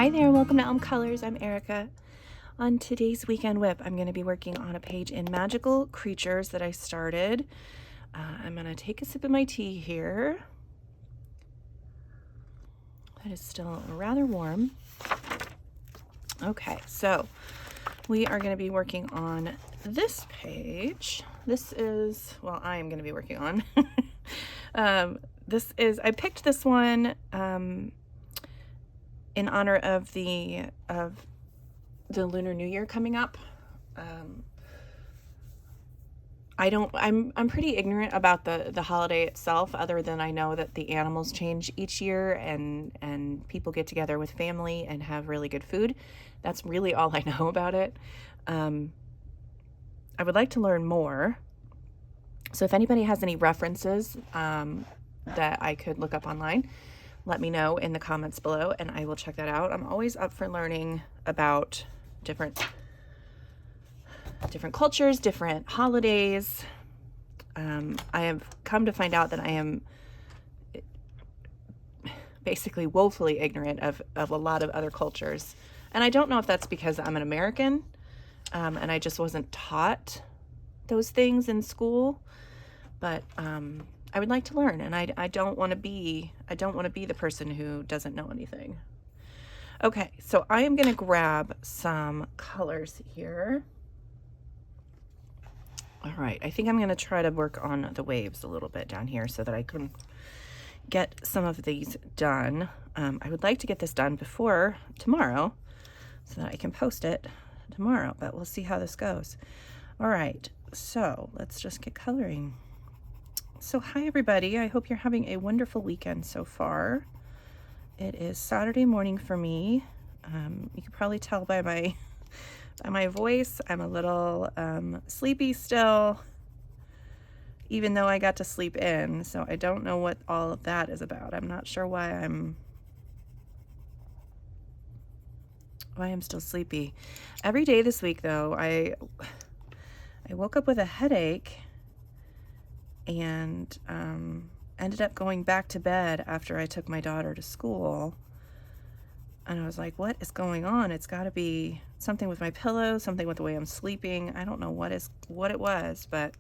Hi there, welcome to Colors. I'm Erica. On today's Weekend Whip, I'm going to be working on a page in Magical Creatures that I started. I'm going to take a sip of my tea here. That is still rather warm. Okay, so we are going to be working on this page. This is, well, I am going to be working on. I picked this one in honor of the Lunar New Year coming up. I'm pretty ignorant about the holiday itself, other than I know that the animals change each year and people get together with family and have really good food. That's really all I know about it. I would like to learn more. So if anybody has any references that I could look up online, let me know in the comments below and I will check that out. I'm always up for learning about different cultures, different holidays. I have come to find out that I am basically woefully ignorant of a lot of other cultures. And I don't know if that's because I'm an American and I just wasn't taught those things in school, but I would like to learn, and I don't want to be the person who doesn't know anything. Okay, so I am going to grab some colors here. All right, I think I'm going to try to work on the waves a little bit down here so that I can get some of these done. I would like to get this done before tomorrow so that I can post it tomorrow, but we'll see how this goes. All right, so let's just get coloring. So hi everybody, I hope you're having a wonderful weekend so far. It is Saturday morning for me. You can probably tell by my voice, I'm a little sleepy still, even though I got to sleep in, so I don't know what all of that is about. I'm not sure why I'm still sleepy. Every day this week though, I woke up with a headache and ended up going back to bed after I took my daughter to school. And I was like, what is going on? It's got to be something with my pillow, something with the way I'm sleeping. I don't know what it was, but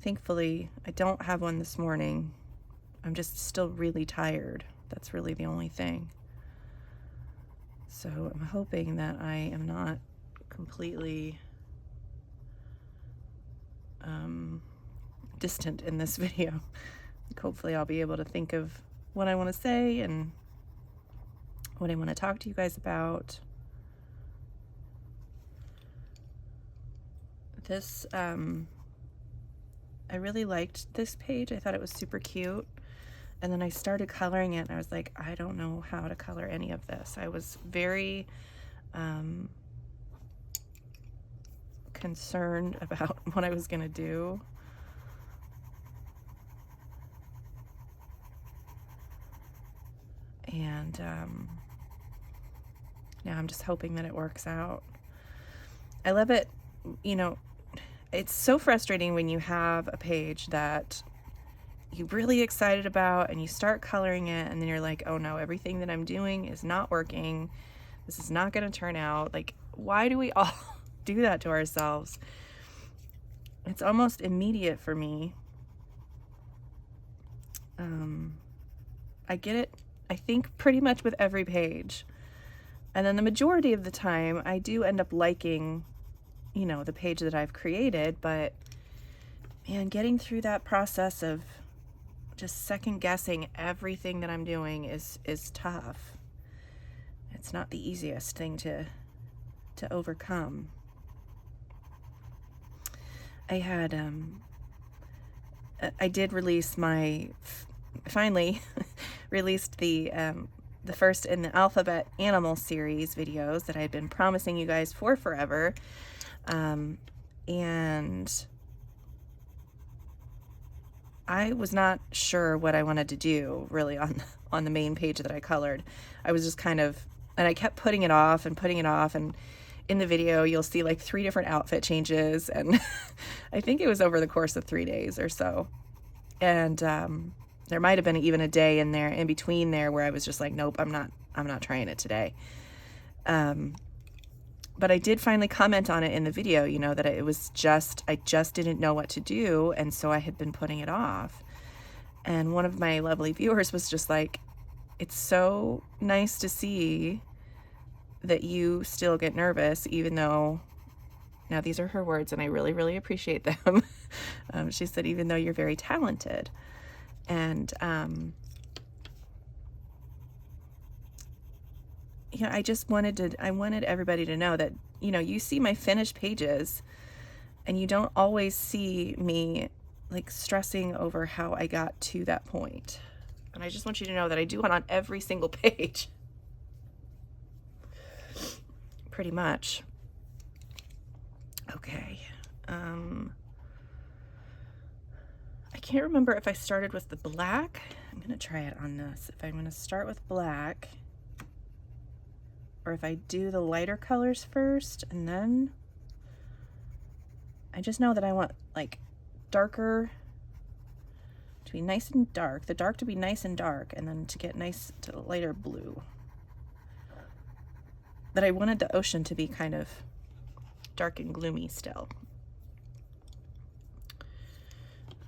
thankfully I don't have one this morning. I'm just still really tired. That's really the only thing. So I'm hoping that I am not completely distant in this video. Hopefully I'll be able to think of what I want to say and what I want to talk to you guys about. This, I really liked this page. I thought it was super cute. And then I started coloring it and I was like, I don't know how to color any of this. I was very concerned about what I was going to do. And now I'm just hoping that it works out. I love it. You know, it's so frustrating when you have a page that you're really excited about and you start coloring it and then you're like, oh no, everything that I'm doing is not working. This is not going to turn out. Like, why do we all do that to ourselves? It's almost immediate for me. I get it, I think, pretty much with every page. And then the majority of the time I do end up liking, you know, the page that I've created, but man, getting through that process of just second guessing everything that I'm doing is tough. It's not the easiest thing to overcome. I did release finally released the first in the Alphabet Animal series videos that I had been promising you guys for forever. And I was not sure what I wanted to do really on the main page that I colored. I was just kind of, and I kept putting it off, and in the video you'll see like 3 different outfit changes, and I think it was over the course of 3 days or so. And there might have been even a day in between there where I was just like, nope, I'm not trying it today. But I did finally comment on it in the video, you know, that it was just, I just didn't know what to do. And so I had been putting it off. And one of my lovely viewers was just like, it's so nice to see that you still get nervous, even though, now these are her words and I really, really appreciate them. She said, even though you're very talented. And, you know, I wanted everybody to know that, you know, you see my finished pages and you don't always see me like stressing over how I got to that point. And I just want you to know that I do it on every single page. Pretty much. Okay. I can't remember if I started with the black. I'm going to try it on this. If I'm going to start with black, or if I do the lighter colors first, and then I just know that I want like darker to be nice and dark, the dark to be nice and dark, and then to get nice to lighter blue. That I wanted the ocean to be kind of dark and gloomy still.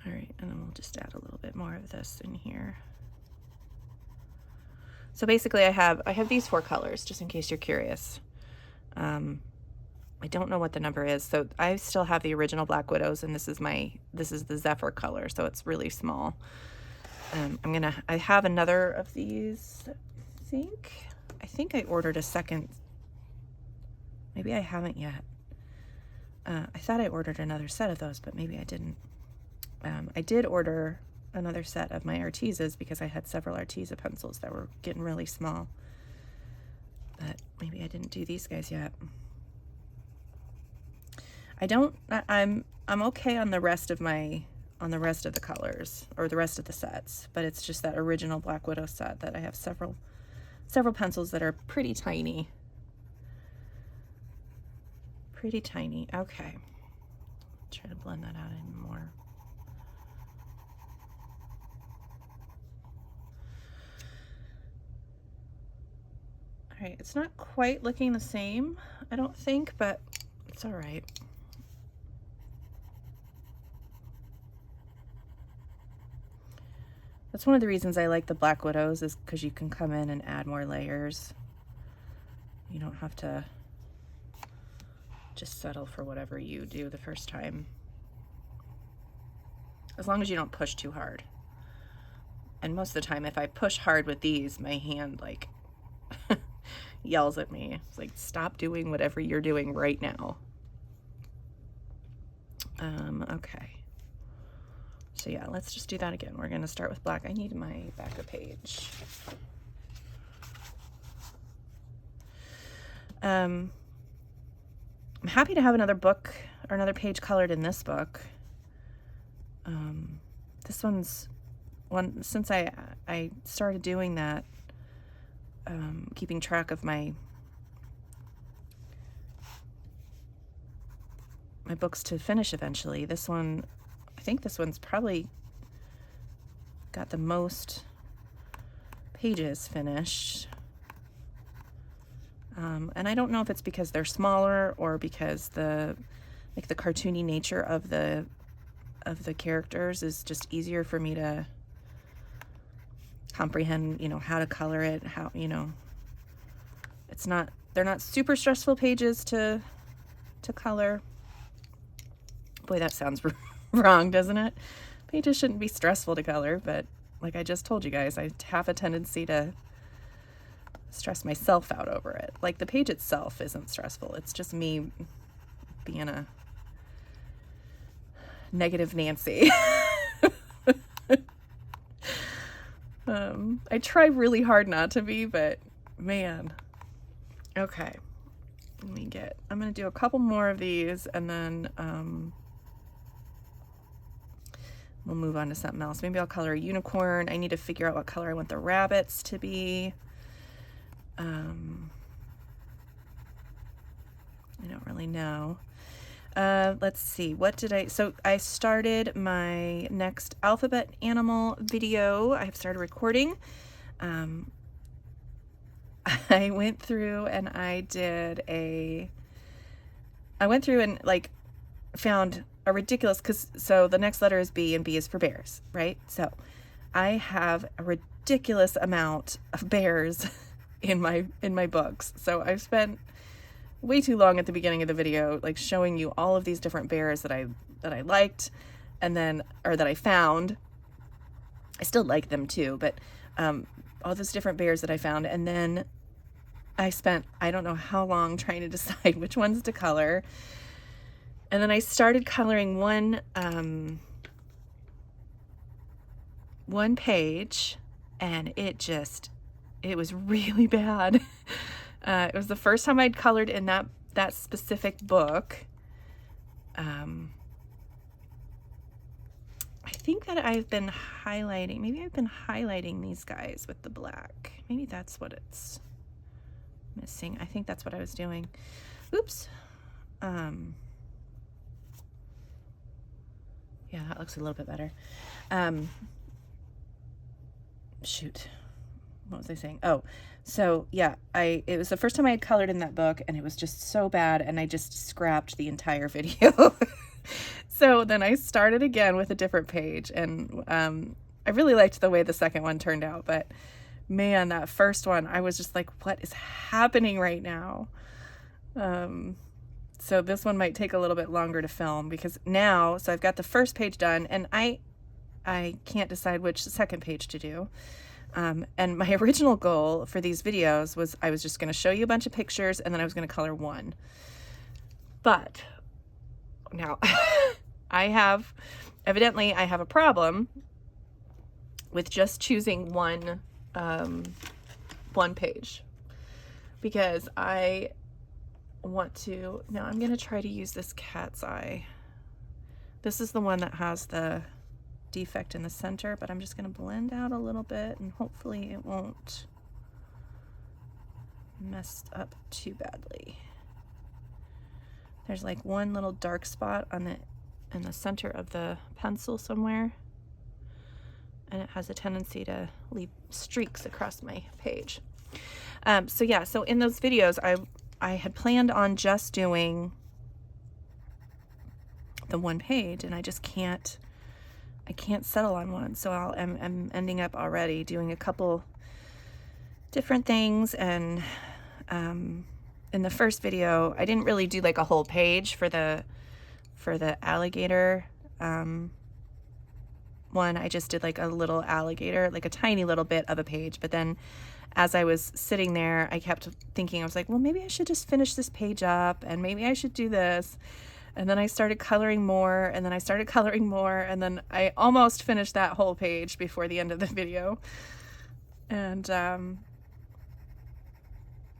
All right, and then we'll just add a little bit more of this in here. So basically I have these 4 colors, just in case you're curious. I don't know what the number is. So I still have the original Black Widows, and this is the Zephyr color, so it's really small. I have another of these, I think I ordered a second. Maybe I haven't yet. I thought I ordered another set of those, but maybe I didn't. I did order another set of my Artesas because I had several Artesa pencils that were getting really small. But maybe I didn't do these guys yet. I'm okay on the rest of the colors, or the rest of the sets, but it's just that original Black Widow set that I have several pencils that are pretty tiny. Pretty tiny. Okay. Try to blend that out even more. All right, it's not quite looking the same, I don't think, but it's all right. That's one of the reasons I like the Black Widows, is because you can come in and add more layers. You don't have to just settle for whatever you do the first time. As long as you don't push too hard. And most of the time, if I push hard with these, my hand like yells at me. It's like, stop doing whatever you're doing right now. Okay. So yeah, let's just do that again. We're gonna start with black. I need my backer page. I'm happy to have another book or another page colored in this book. This one's one, since I started doing that, keeping track of my books to finish eventually. This one, I think this one's probably got the most pages finished. And I don't know if it's because they're smaller or because the cartoony nature of the characters is just easier for me to comprehend, you know, how to color it, how, you know, they're not super stressful pages to color. Boy, that sounds wrong, doesn't it? Pages shouldn't be stressful to color, but like I just told you guys, I have a tendency to stress myself out over it. Like the page itself isn't stressful. It's just me being a negative Nancy. I try really hard not to be, but man. Okay. I'm going to do a couple more of these and then we'll move on to something else. Maybe I'll color a unicorn. I need to figure out what color I want the rabbits to be. I don't really know. Let's see, so I started my next alphabet animal video. I have started recording. I went through and I went through and like found a ridiculous, so the next letter is B and B is for bears, right? So I have a ridiculous amount of bears in my books. So I've spent way too long at the beginning of the video like showing you all of these different bears that I liked, and then, or that I found. I still like them too, but all those different bears that I found, and then I spent I don't know how long trying to decide which ones to color. And then I started coloring one page, and it was really bad. It was the first time I'd colored in that specific book. I think that I've been highlighting, maybe I've been highlighting these guys with the black. Maybe that's what it's missing. I think that's what I was doing. Oops. Yeah, that looks a little bit better. Shoot. What was I saying? Oh, so yeah, it was the first time I had colored in that book, and it was just so bad, and I just scrapped the entire video. So then I started again with a different page, and I really liked the way the second one turned out, but man, that first one, I was just like, what is happening right now? So this one might take a little bit longer to film, because now, so I've got the first page done, and I can't decide which second page to do. And my original goal for these videos was I was just going to show you a bunch of pictures, and then I was going to color one. But now evidently I have a problem with just choosing one page, because I want to, now I'm going to try to use this cat's eye. This is the one that has the defect in the center, but I'm just going to blend out a little bit, and hopefully it won't mess up too badly. There's like one little dark spot in the center of the pencil somewhere, and it has a tendency to leave streaks across my page. So yeah, so in those videos I had planned on just doing the one page, and I just can't settle on one. So I'm ending up already doing a couple different things. And in the first video, I didn't really do like a whole page for the alligator one. I just did like a little alligator, like a tiny little bit of a page. But then as I was sitting there, I kept thinking, I was like, well, maybe I should just finish this page up, and maybe I should do this. And then I started coloring more, and then I started coloring more, and then I almost finished that whole page before the end of the video. And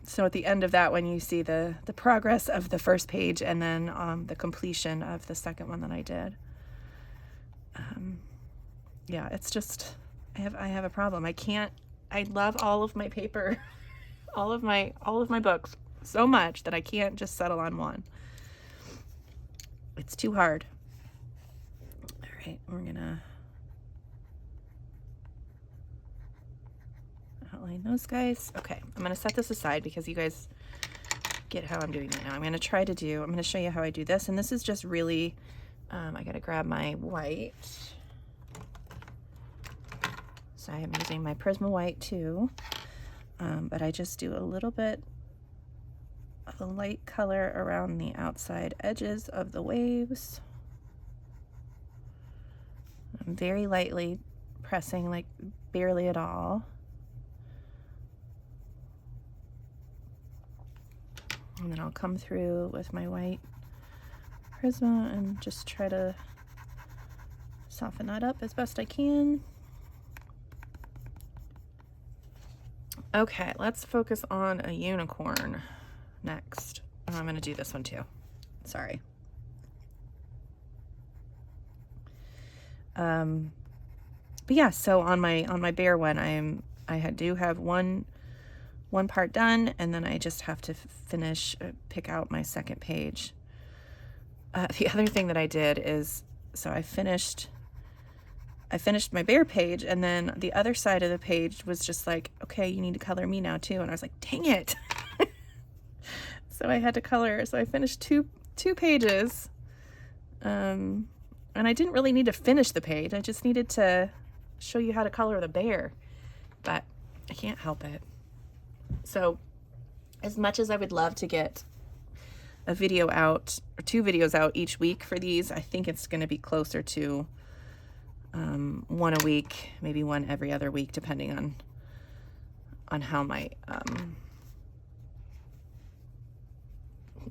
so at the end of that one, you see the progress of the first page, and then the completion of the second one that I did. Yeah, it's just, I have a problem. I love all of my paper, all of my books so much that I can't just settle on one. It's too hard. All right, we're gonna outline those guys. Okay, I'm gonna set this aside because you guys get how I'm doing it now. I'm gonna show you how I do this, and this is just really, I gotta grab my white. So I'm using my Prisma white too, but I just do a little bit of a light color around the outside edges of the waves. I'm very lightly pressing, like barely at all. And then I'll come through with my white Prisma and just try to soften that up as best I can. Okay, let's focus on a unicorn next. Oh, I'm going to do this one too. Sorry. But yeah, so on my bear one, I do have one part done, and then I just have to pick out my second page. The other thing that I did is, so I finished, I think it was 2 pages, 2 or 3 pages, and then I just had to finish picking out my second page. So I finished, pick out my second page. And then I finished my bear page, and then the other side of the page was just like, okay, you need to color me now too. And I was like, dang it. So I had to color. So I finished two pages. And I didn't really need to finish the page. I just needed to show you how to color the bear, but I can't help it. So as much as I would love to get a video out or 2 videos out each week for these, I think it's going to be closer to 1 a week, maybe 1 every other week, depending on how my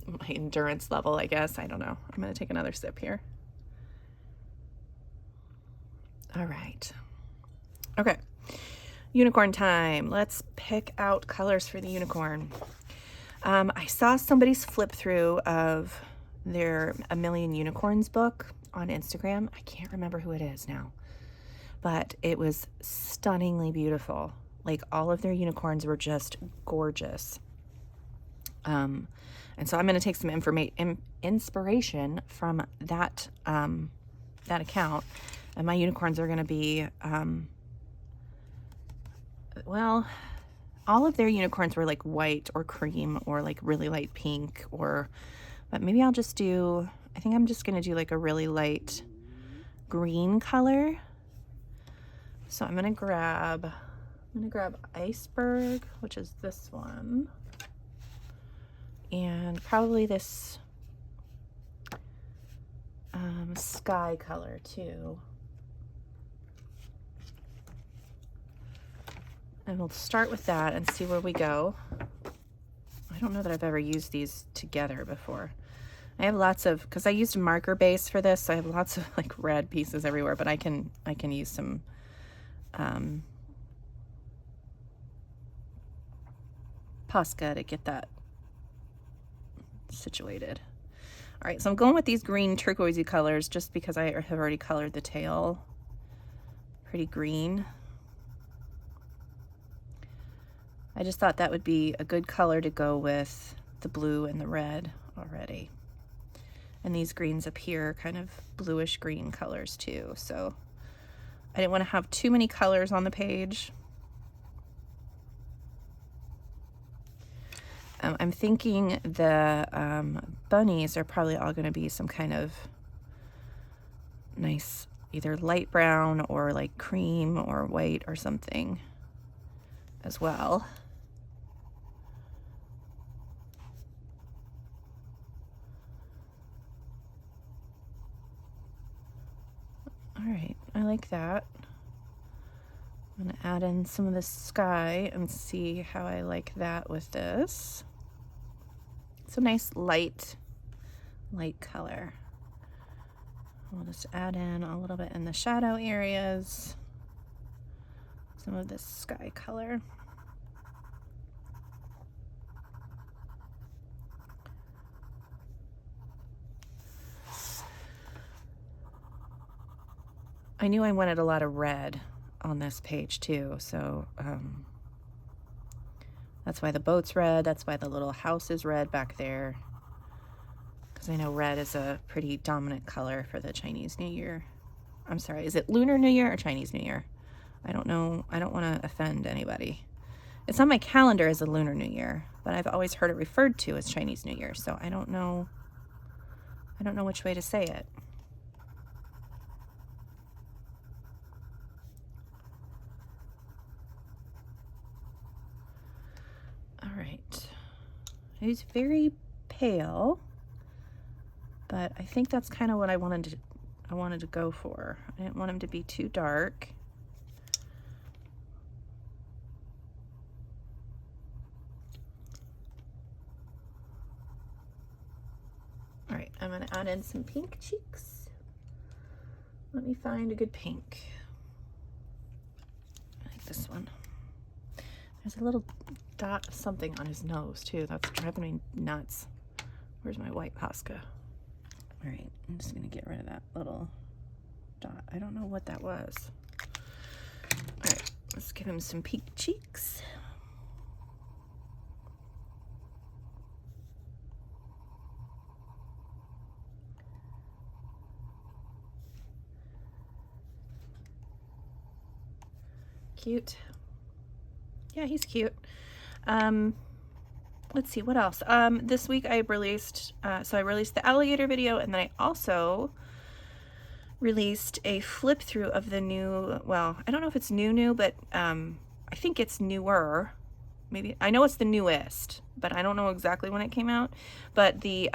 my endurance level, I guess. I don't know. I'm going to take another sip here. All right. Okay. Unicorn time. Let's pick out colors for the unicorn. I saw somebody's flip through of their A Million Unicorns book on Instagram. I can't remember who it is now, but it was stunningly beautiful. Like, all of their unicorns were just gorgeous. And so I'm going to take some inspiration from that account, and my unicorns are going to be, well, all of their unicorns were like white or cream or like really light pink, but maybe I'll just do, I think I'm just going to do like a really light green color. So I'm going to grab Iceberg, which is this one, and probably this sky color too. And we'll start with that and see where we go. I don't know that I've ever used these together before. I have lots of, because I used a marker base for this, so I have lots of like red pieces everywhere, but I can use some Posca to get that situated. All right, so I'm going with these green turquoisey colors just because I have already colored the tail pretty green. I just thought that would be a good color to go with the blue and the red already. And these greens up here, kind of bluish green colors too. So I didn't want to have too many colors on the page. I'm thinking the bunnies are probably all going to be some kind of nice, either light brown or like cream or white or something as well. All right, I like that. I'm going to add in some of the sky and see how I like that with this. It's a nice light color. We'll just add in a little bit in the shadow areas, some of this sky color. I knew I wanted a lot of red on this page too, so that's why the boat's red, that's why the little house is red back there, because I know red is a pretty dominant color for the Chinese New Year. I'm sorry, is it Lunar New Year or Chinese New Year? I don't know. I don't want to offend anybody. It's on my calendar as a Lunar New Year, but I've always heard it referred to as Chinese New Year, so I don't know which way to say it. All right. He's very pale, but I think that's kind of what I wanted to go for. I didn't want him to be too dark. All right, I'm going to add in some pink cheeks. Let me find a good pink. I like this one. There's a little dot of something on his nose too. That's driving me nuts. Where's my white Posca? All right, I'm just gonna get rid of that little dot. I don't know what that was. All right, let's give him some pink cheeks. cute? Yeah, he's cute. Let's see, what else? This week I released, so I released the alligator video, and then I also released a flip through of the new, well, I don't know if it's new, but I think it's newer. Maybe, I know it's the newest, but I don't know exactly when it came out. But the,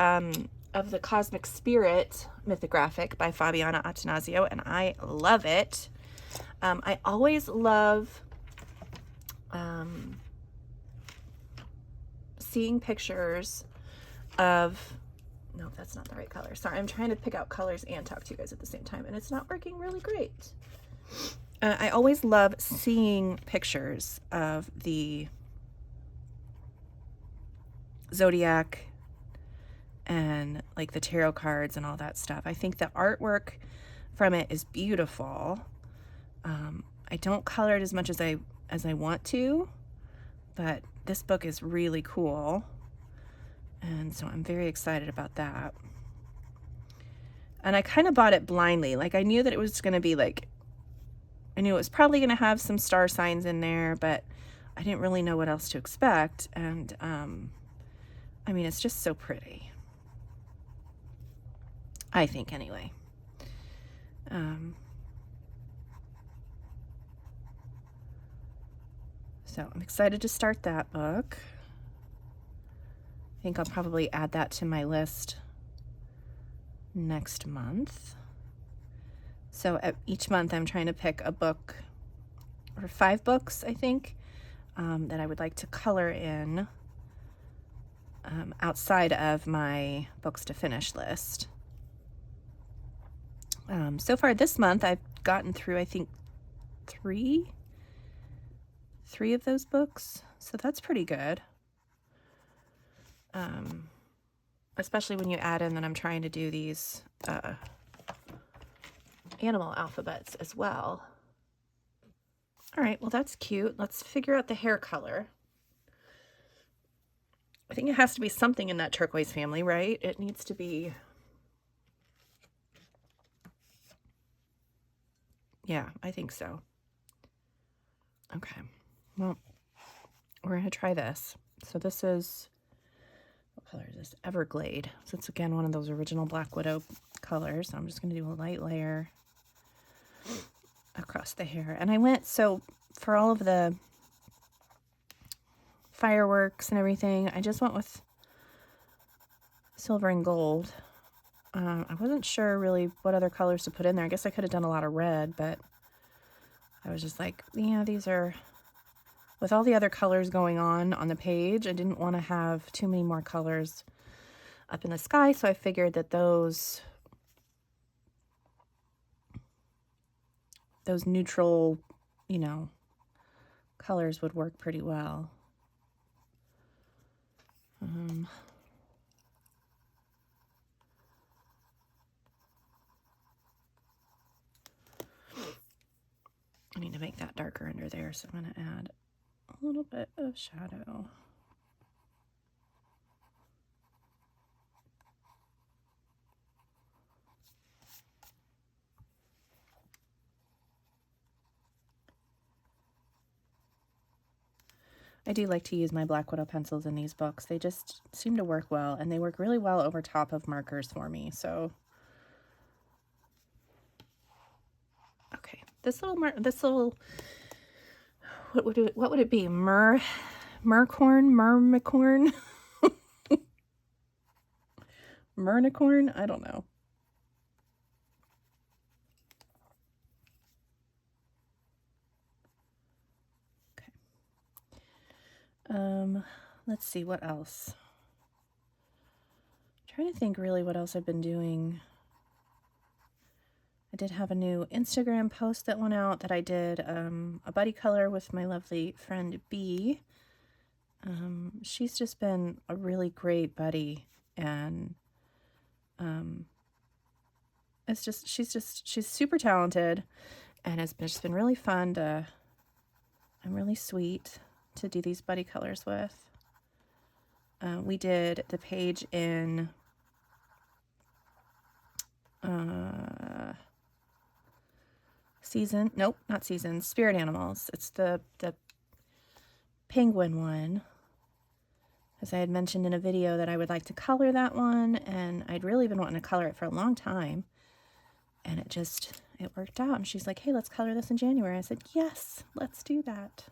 of the Cosmic Spirit mythographic by Fabiana Attanasio, and I love it. I always love seeing pictures of, no, that's not the right color. Sorry, I'm trying to pick out colors and talk to you guys at the same time, and it's not working really great. I always love seeing pictures of the zodiac and like the tarot cards and all that stuff. I think the artwork from it is beautiful. I don't color it as much as I want to, but this book is really cool, and so I'm very excited about that. And I kind of bought it blindly. Like, I knew that it was going to be like, I knew it was probably going to have some star signs in there, but I didn't really know what else to expect. And I mean, it's just so pretty, I think, anyway. So I'm excited to start that book. I think I'll probably add that to my list next month. So each month I'm trying to pick a book, or 5 books, I think, that I would like to color in outside of my books to finish list. So far this month I've gotten through, I think, 3 of those books, so that's pretty good. Especially when you add in that I'm trying to do these animal alphabets as well. All right, well, that's cute. Let's figure out the hair color. I think it has to be something in that turquoise family, right? It needs to be, yeah, I think so. Okay, well, we're gonna try this. So this is, what color is this? Everglade. So it's again one of those original Black Widow colors. I'm just gonna do a light layer across the hair. And I went, so for all of the fireworks and everything, I just went with silver and gold. I wasn't sure really what other colors to put in there. I guess I could have done a lot of red, but I was just like, yeah, these are, with all the other colors going on the page, I didn't want to have too many more colors up in the sky, so I figured that those neutral, you know, colors would work pretty well. I need to make that darker under there, so I'm going to add a little bit of shadow. I do like to use my Black Widow pencils in these books. They just seem to work well, and they work really well over top of markers for me, so. Okay, this little, what would it be? Myrmicorn? Myrnicorn? I don't know. Okay. Let's see, what else? I'm trying to think really what else I've been doing. I did have a new Instagram post that went out that I did a buddy color with my lovely friend Bee. She's just been a really great buddy, and she's super talented, and it's just been really fun and really sweet to do these buddy colors with. We did the page in nope, not seasons, spirit animals. It's the penguin one. As I had mentioned in a video that I would like to color that one, and I'd really been wanting to color it for a long time. And it worked out. And she's like, hey, let's color this in January. I said, yes, let's do that.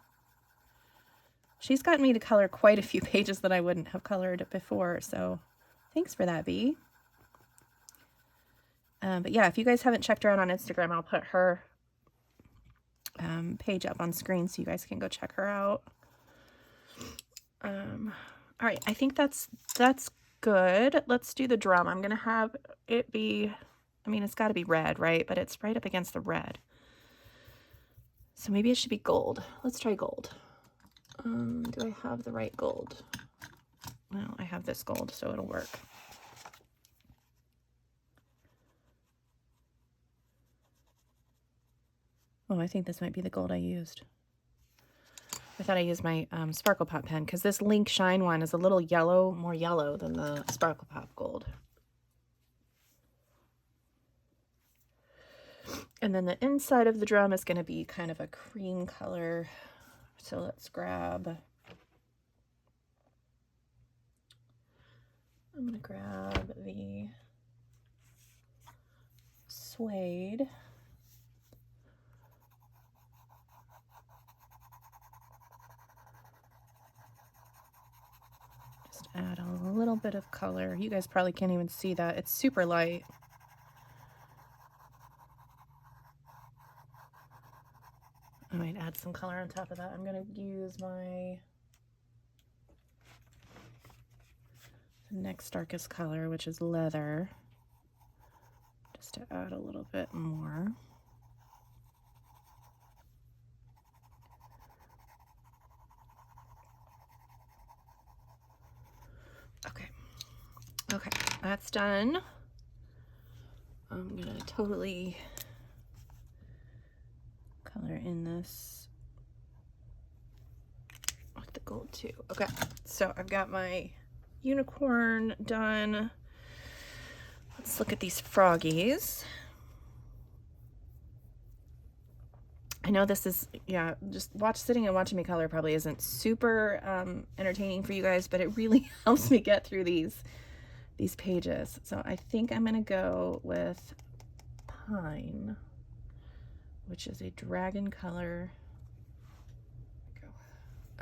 She's gotten me to color quite a few pages that I wouldn't have colored before. So thanks for that, Bee. But yeah, if you guys haven't checked her out on Instagram, I'll put her page up on screen so you guys can go check her out. All right, I think that's good. Let's do the drum. I'm gonna have it be, I mean, it's got to be red, right? But it's right up against the red, so maybe it should be gold. Let's try gold. Do I have the right gold? Well, I have this gold, so it'll work. Oh, I think this might be the gold I used. I thought I used my Sparkle Pop pen because this Link Shine one is a little yellow, more yellow than the Sparkle Pop gold. And then the inside of the drum is going to be kind of a cream color. So let's grab, I'm going to grab the suede. Just add a little bit of color. You guys probably can't even see that. It's super light. I might add some color on top of that. I'm going to use my next darkest color, which is leather, just to add a little bit more. Okay, that's done. I'm gonna totally color in this with the gold too. Okay, so I've got my unicorn done. Let's look at these froggies. I know this is, yeah, just sitting and watching me color probably isn't super entertaining for you guys, but it really helps me get through these pages. So I think I'm gonna go with Pine, which is a dragon color.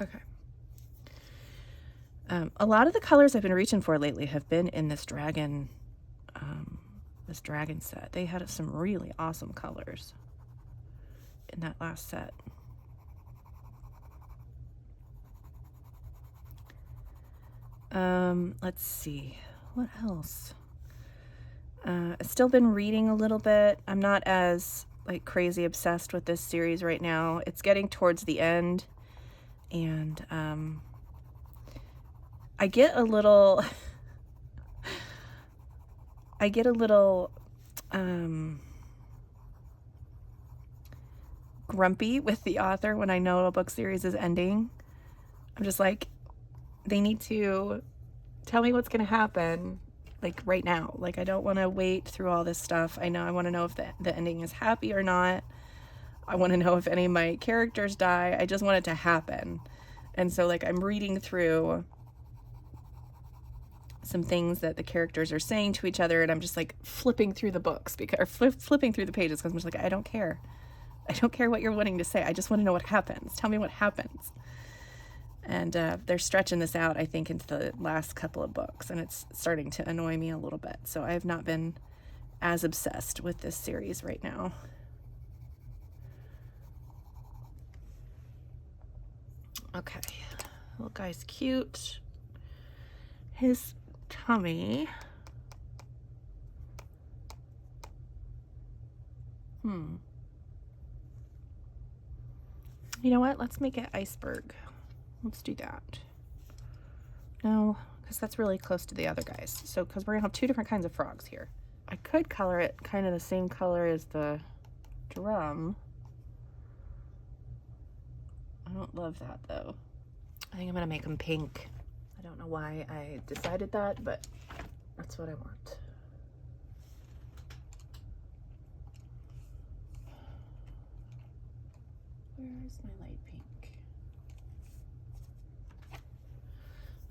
Okay. A lot of the colors I've been reaching for lately have been in this dragon set. They had some really awesome colors in that last set. Let's see, what else? I've still been reading a little bit. I'm not as like crazy obsessed with this series right now. It's getting towards the end, and I get a little grumpy with the author when I know a book series is ending. I'm just like, they need to tell me what's going to happen, like right now. Like, I don't want to wait through all this stuff. I want to know if the ending is happy or not. I want to know if any of my characters die. I just want it to happen. And so, like, I'm reading through some things that the characters are saying to each other, and I'm just like flipping through the books or flipping through the pages because I'm just like, I don't care. I don't care what you're wanting to say. I just want to know what happens. Tell me what happens. And they're stretching this out, I think, into the last couple of books, and it's starting to annoy me a little bit. So I have not been as obsessed with this series right now. Okay, little guy's cute. His tummy. You know what? Let's make it iceberg. Let's do that. No, because that's really close to the other guys. So, because we're going to have two different kinds of frogs here. I could color it kind of the same color as the drum. I don't love that, though. I think I'm going to make them pink. I don't know why I decided that, but that's what I want. Where's my light pink?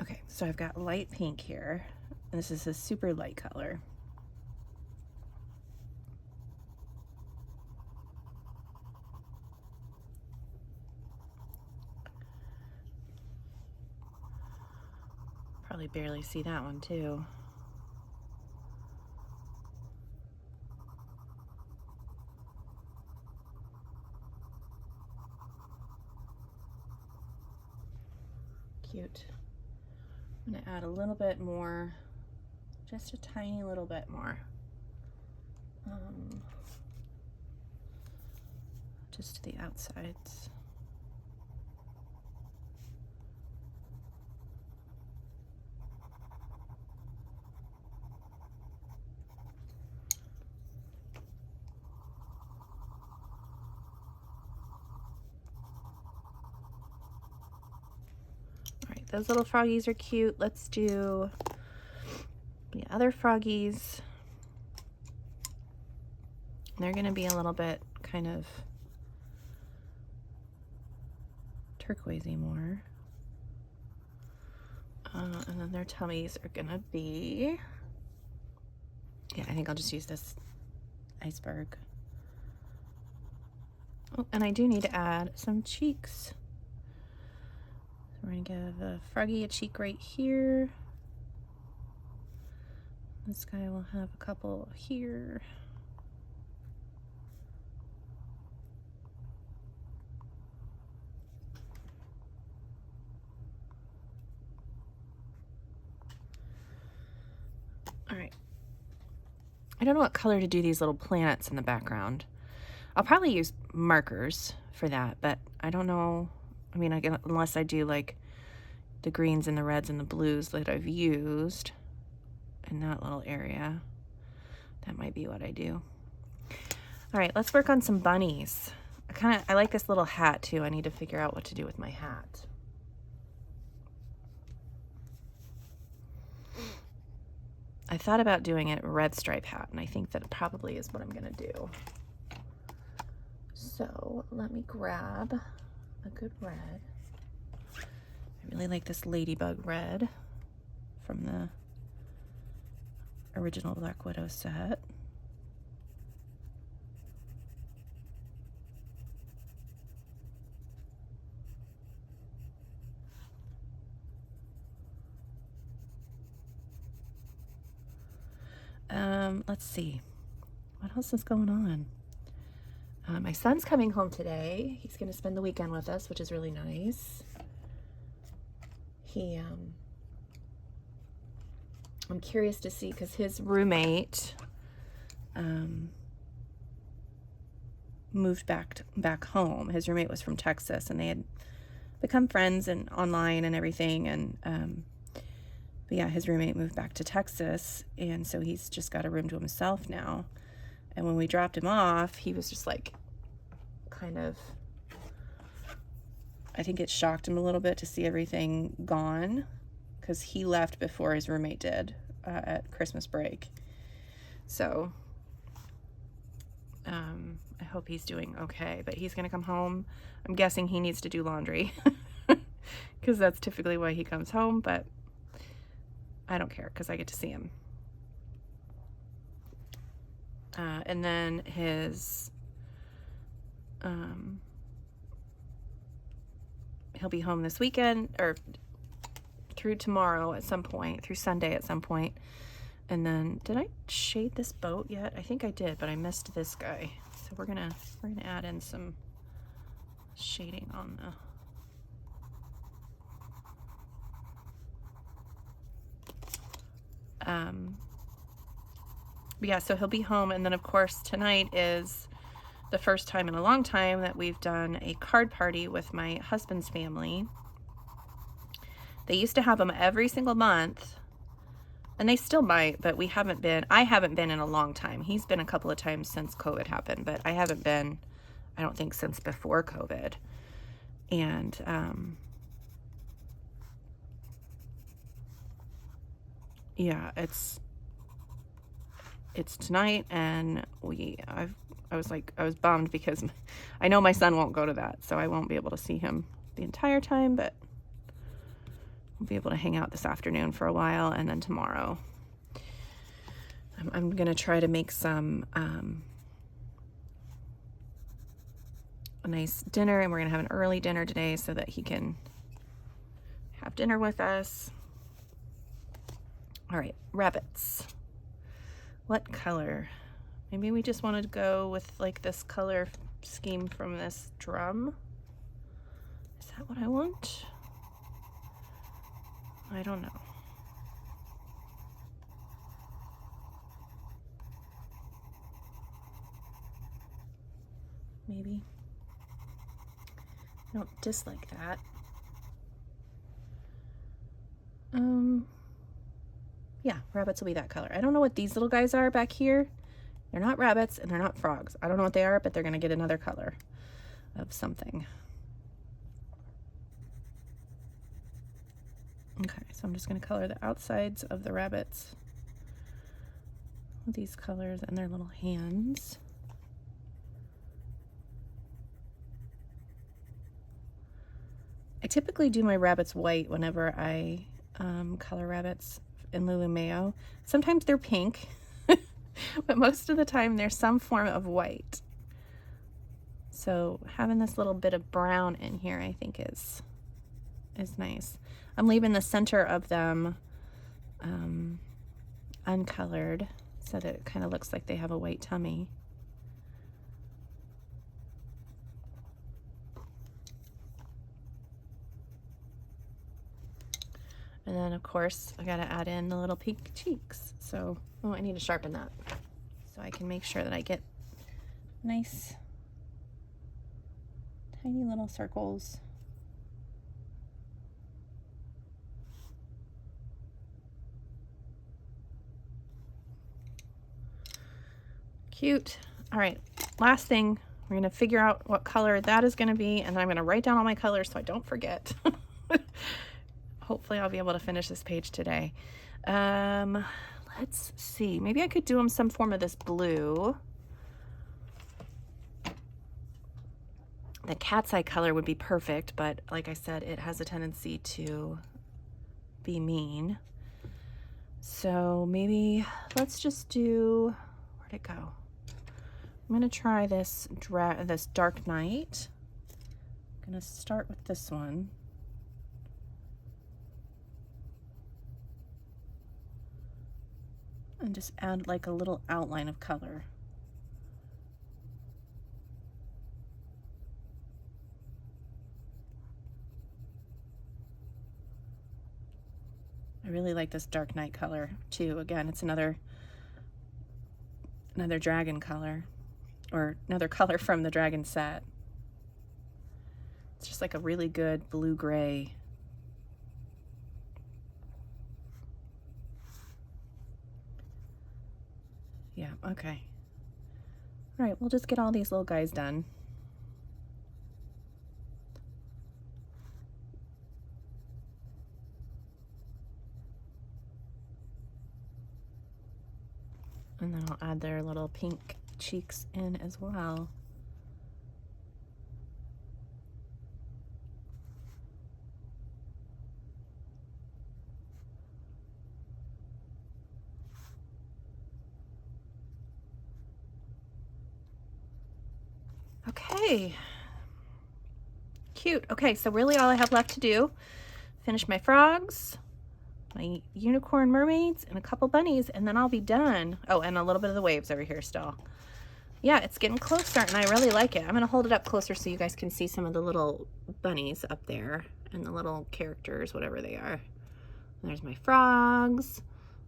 Okay, so I've got light pink here. This is a super light color. Probably barely see that one too. Cute. I'm gonna add a little bit more, just a tiny little bit more. Just to the outsides. Those little froggies are cute. Let's do the other froggies. They're going to be a little bit kind of turquoisey more. And then their tummies are going to be, yeah, I think I'll just use this iceberg. Oh, and I do need to add some cheeks. We're going to give a froggy a cheek right here. This guy will have a couple here. All right. I don't know what color to do these little planets in the background. I'll probably use markers for that, but I don't know. I mean, unless I do like the greens and the reds and the blues that I've used in that little area. That might be what I do. All right, let's work on some bunnies. I like this little hat too. I need to figure out what to do with my hat. I thought about doing a red stripe hat, and I think that probably is what I'm gonna do. So let me grab a good red. I really like this ladybug red from the original Black Widow set. Let's see. What else is going on? My son's coming home today. He's going to spend the weekend with us, which is really nice. I'm curious to see, because his roommate moved back home. His roommate was from Texas, and they had become friends and online and everything. And but yeah, his roommate moved back to Texas, and so he's just got a room to himself now. And when we dropped him off, he was just like, kind of, I think it shocked him a little bit to see everything gone, because he left before his roommate did at Christmas break. So I hope he's doing okay, but he's gonna come home. I'm guessing he needs to do laundry because that's typically why he comes home, but I don't care because I get to see him. And then his, he'll be home this weekend, or through tomorrow at some point, through Sunday at some point. And then, did I shade this boat yet? I think I did, but I missed this guy. So we're gonna add in some shading on the, but yeah, so he'll be home. And then of course tonight is the first time in a long time that we've done a card party with my husband's family. They used to have them every single month, and they still might, but I haven't been in a long time. He's been a couple of times since COVID happened, but I haven't been, I don't think, since before COVID. And yeah, it's tonight, and I was bummed because I know my son won't go to that, so I won't be able to see him the entire time, but we'll be able to hang out this afternoon for a while, and then tomorrow I'm gonna try to make some a nice dinner, and we're gonna have an early dinner today so that he can have dinner with us. All right, rabbits. What color? Maybe we just wanted to go with like this color scheme from this drum. Is that what I want? I don't know. Maybe. I don't dislike that. Yeah, rabbits will be that color. I don't know what these little guys are back here. They're not rabbits and they're not frogs. I don't know what they are, but they're gonna get another color of something. Okay, so I'm just gonna color the outsides of the rabbits with these colors and their little hands. I typically do my rabbits white whenever I color rabbits in Lulu Mayo. Sometimes they're pink, but most of the time there's some form of white. So having this little bit of brown in here, I think is nice. I'm leaving the center of them uncolored so that it kind of looks like they have a white tummy. And then of course I gotta add in the little pink cheeks. So, oh, I need to sharpen that so I can make sure that I get nice tiny little circles. Cute. All right, last thing, we're gonna figure out what color that is gonna be, and I'm gonna write down all my colors so I don't forget. Hopefully I'll be able to finish this page today. Let's see, maybe I could do them some form of this blue. The cat's eye color would be perfect, but like I said, it has a tendency to be mean. So maybe let's just do, where'd it go? I'm gonna try this Dark Night. I'm gonna start with this one. And just add like a little outline of color. I really like this Dark Night color too. Again, it's another dragon color, or another color from the dragon set. It's just like a really good blue-gray. Yeah, okay. All right, we'll just get all these little guys done. And then I'll add their little pink cheeks in as well. Okay, cute. Okay, so really all I have left to do, finish my frogs, my unicorn mermaids, and a couple bunnies, and then I'll be done. Oh, and a little bit of the waves over here still. Yeah, it's getting closer, and I really like it. I'm gonna hold it up closer so you guys can see some of the little bunnies up there, and the little characters, whatever they are. And there's my frogs,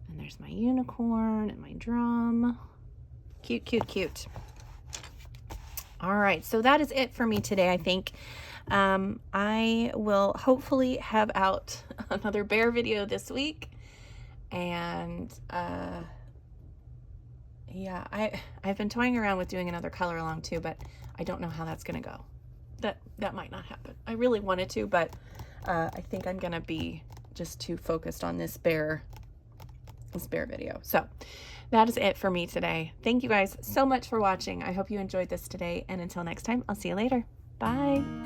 and there's my unicorn, and my drum. Cute, cute, cute. All right, so that is it for me today, I think. I will hopefully have out another bear video this week. And yeah, I've been toying around with doing another color along too, but I don't know how that's gonna go. That might not happen. I really wanted to, but I think I'm gonna be just too focused on this bear spare video. So that is it for me today. Thank you guys so much for watching. I hope you enjoyed this today, and until next time, I'll see you later. Bye.